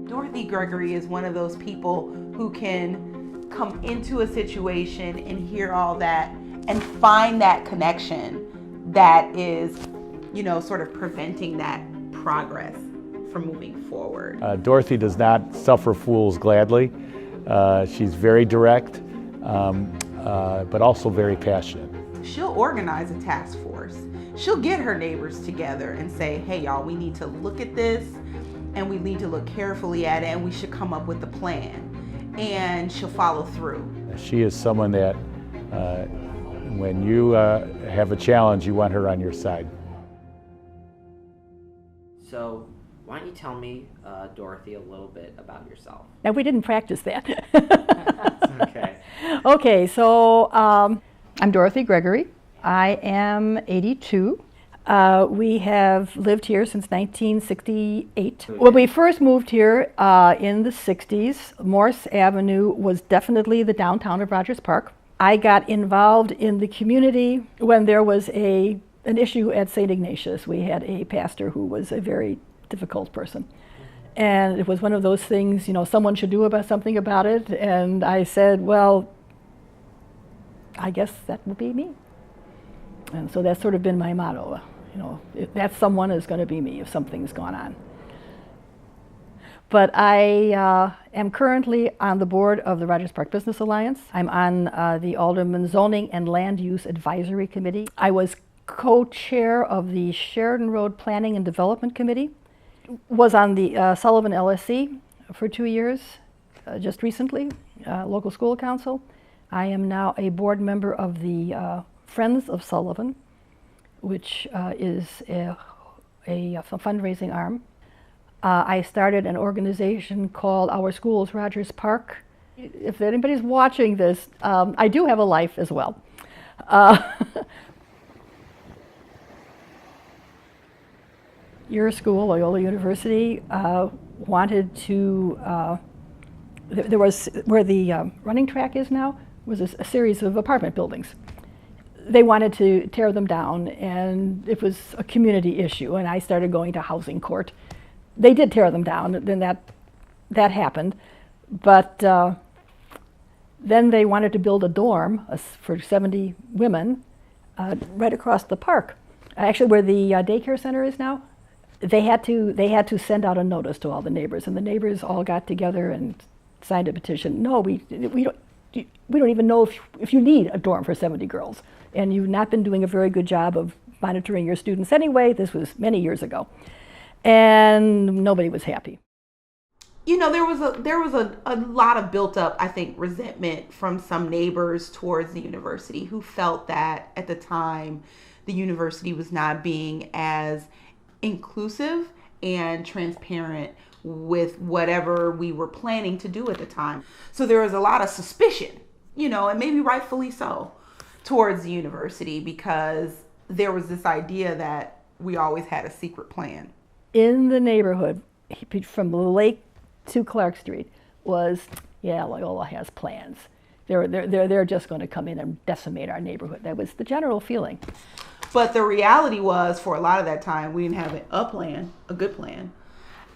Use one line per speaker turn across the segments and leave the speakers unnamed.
Dorothy Gregory is one of those people who can come into a situation and hear all that and find that connection that is, sort of preventing that progress from moving forward.
Dorothy does not suffer fools gladly. She's very direct, but also very passionate.
She'll organize a task force. She'll get her neighbors together and say, hey y'all, we need to look at this and we need to look carefully at it and we should come up with a plan. And she'll follow through.
She is someone that when you have a challenge, you want her on your side.
So why don't you tell me, Dorothy, a little bit about yourself?
Now, we didn't practice that.
Okay.
Okay, so I'm Dorothy Gregory. I am 82. We have lived here since 1968. When we first moved here in the 60s, Morse Avenue was definitely the downtown of Rogers Park. I got involved in the community when there was an issue at St. Ignatius. We had a pastor who was a very difficult person. And it was one of those things, someone should do something about it. And I said, well, I guess that will be me. And so that's sort of been my motto. If that someone is going to be me if something's gone on. But I am currently on the board of the Rogers Park Business Alliance. I'm on the Alderman Zoning and Land Use Advisory Committee. I was co-chair of the Sheridan Road Planning and Development Committee. Was on the Sullivan LSC for 2 years, just recently, local school council. I am now a board member of the Friends of Sullivan, which is a fundraising arm. I started an organization called Our Schools Rogers Park. If anybody's watching this, I do have a life as well. Your school, Loyola University, wanted to, there was, where the running track is now, was a series of apartment buildings. They wanted to tear them down, and it was a community issue, and I started going to housing court. They did tear them down, then that happened, but then they wanted to build a dorm for 70 women right across the park, actually where the daycare center is now. They had to send out a notice to all the neighbors, and the neighbors all got together and signed a petition. No, we don't even know if you need a dorm for 70 girls, and you've not been doing a very good job of monitoring your students anyway. This was many years ago, and nobody was happy.
There was a lot of built up, I think, resentment from some neighbors towards the university who felt that at the time the university was not being as inclusive and transparent with whatever we were planning to do at the time. So there was a lot of suspicion, and maybe rightfully so, towards the university because there was this idea that we always had a secret plan.
In the neighborhood, from the lake to Clark Street, was, yeah, Loyola has plans. They're just going to come in and decimate our neighborhood. That was the general feeling.
But the reality was, for a lot of that time, we didn't have a plan, a good plan.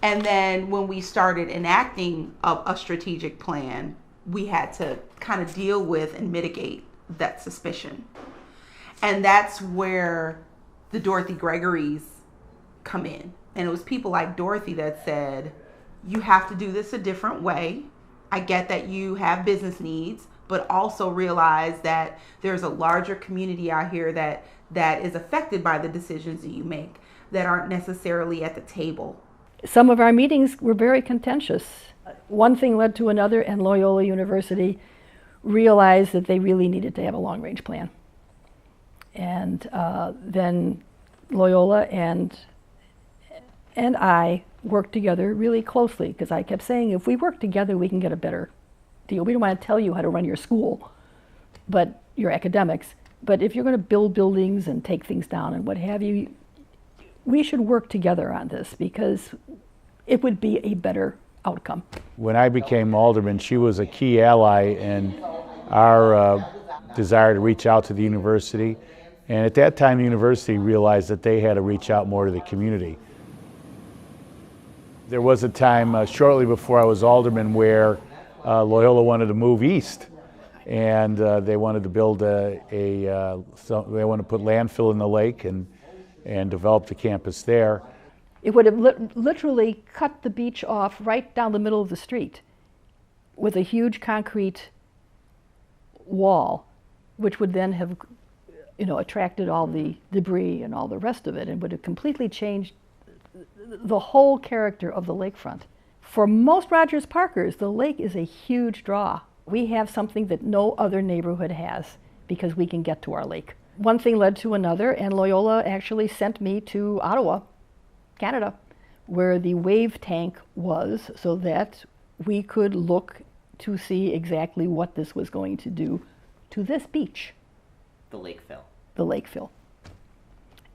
And then when we started enacting a strategic plan, we had to kind of deal with and mitigate that suspicion. And that's where the Dorothy Gregorys come in. And it was people like Dorothy that said, you have to do this a different way. I get that you have business needs, but also realize that there's a larger community out here that is affected by the decisions that you make that aren't necessarily at the table.
Some of our meetings were very contentious. One thing led to another, and Loyola University realized that they really needed to have a long-range plan. And then Loyola and I worked together really closely, because I kept saying, if we work together, we can get a better deal. We don't want to tell you how to run your school, but your academics. But if you're going to build buildings and take things down and what have you, we should work together on this because it would be a better outcome.
When I became alderman, she was a key ally in our desire to reach out to the university. And at that time, the university realized that they had to reach out more to the community. There was a time shortly before I was alderman where Loyola wanted to move east, and they wanted to build they wanted to put landfill in the lake and develop the campus there.
It would have literally cut the beach off right down the middle of the street with a huge concrete wall, which would then have, attracted all the debris and all the rest of it, and would have completely changed the whole character of the lakefront. For most Rogers Parkers, the lake is a huge draw. We have something that no other neighborhood has because we can get to our lake. One thing led to another, and Loyola actually sent me to Ottawa, Canada, where the wave tank was, so that we could look to see exactly what this was going to do to this beach.
The lake fill.
The lake fill.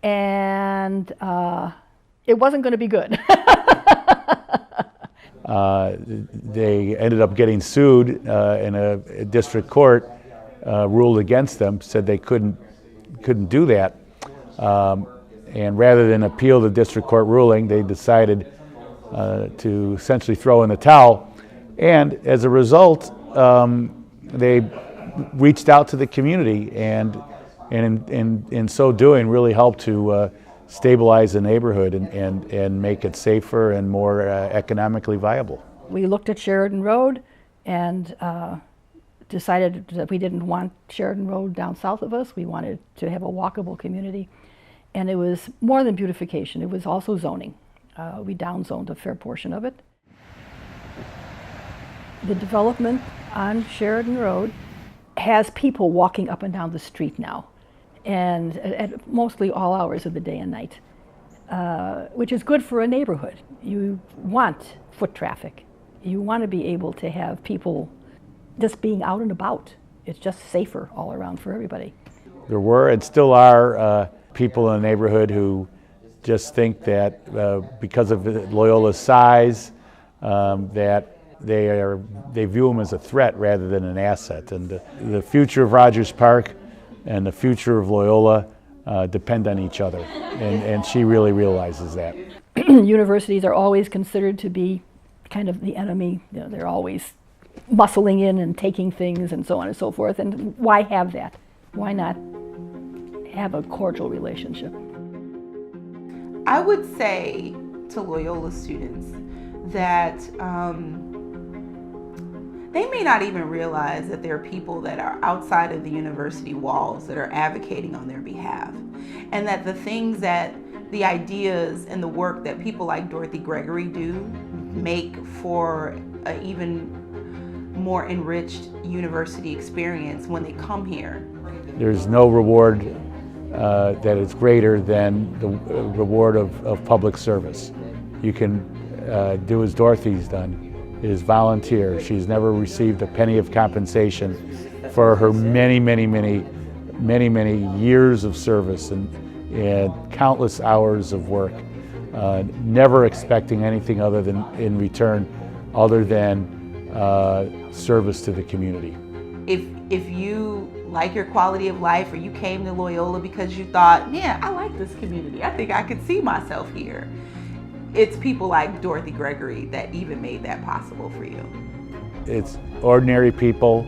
And it wasn't going to be good.
They ended up getting sued, and a district court ruled against them, said they couldn't do that. And rather than appeal the district court ruling, they decided to essentially throw in the towel. And as a result, they reached out to the community, and in so doing really helped to stabilize the neighborhood and make it safer and more economically viable.
We looked at Sheridan Road and decided that we didn't want Sheridan Road down south of us. We wanted to have a walkable community. And it was more than beautification, it was also zoning. We downzoned a fair portion of it. The development on Sheridan Road has people walking up and down the street now, and at mostly all hours of the day and night, which is good for a neighborhood. You want foot traffic. You want to be able to have people just being out and about. It's just safer all around for everybody.
There were and still are people in the neighborhood who just think that because of Loyola's size, that they view them as a threat rather than an asset. And the future of Rogers Park and the future of Loyola depend on each other, and she really realizes that.
Universities are always considered to be kind of the enemy. They're always muscling in and taking things and so on and so forth. And why have that? Why not have a cordial relationship?
I would say to Loyola students that they may not even realize that there are people that are outside of the university walls that are advocating on their behalf, and that the ideas and the work that people like Dorothy Gregory do make for an even more enriched university experience when they come here.
There's no reward that is greater than the reward of public service. You can do as Dorothy's done, is volunteer. She's never received a penny of compensation for her many years of service and countless hours of work, never expecting anything other than in return other than service to the community.
If you like your quality of life, or you came to Loyola because you thought, yeah, I like this community, I think I could see myself here, it's people like Dorothy Gregory that even made that possible for you.
It's ordinary people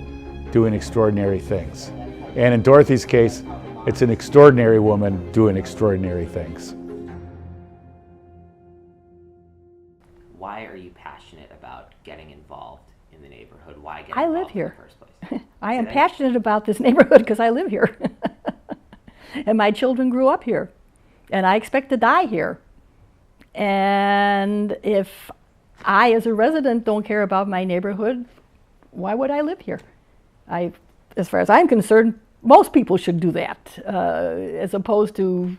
doing extraordinary things. And in Dorothy's case, it's an extraordinary woman doing extraordinary things.
Why are you passionate about getting involved in the neighborhood? Why get
I
involved
live here.
in the first place?
I am passionate about this neighborhood because I live here. And my children grew up here. And I expect to die here. And if I, as a resident, don't care about my neighborhood, why would I live here? As far as I'm concerned, most people should do that, as opposed to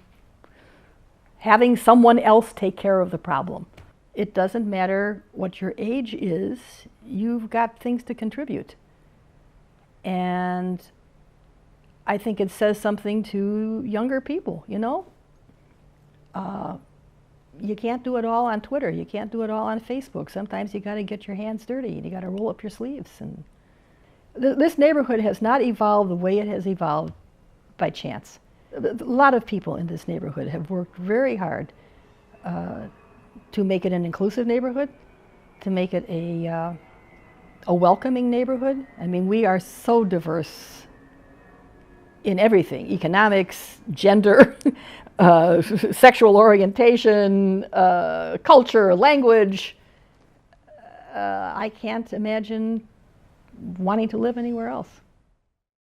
having someone else take care of the problem. It doesn't matter what your age is, you've got things to contribute. And I think it says something to younger people, You can't do it all on Twitter. You can't do it all on Facebook. Sometimes you got to get your hands dirty and you got to roll up your sleeves. And this neighborhood has not evolved the way it has evolved by chance. A lot of people in this neighborhood have worked very hard to make it an inclusive neighborhood, to make it a welcoming neighborhood. I mean, we are so diverse in everything: economics, gender, sexual orientation, culture, language. I can't imagine wanting to live anywhere else.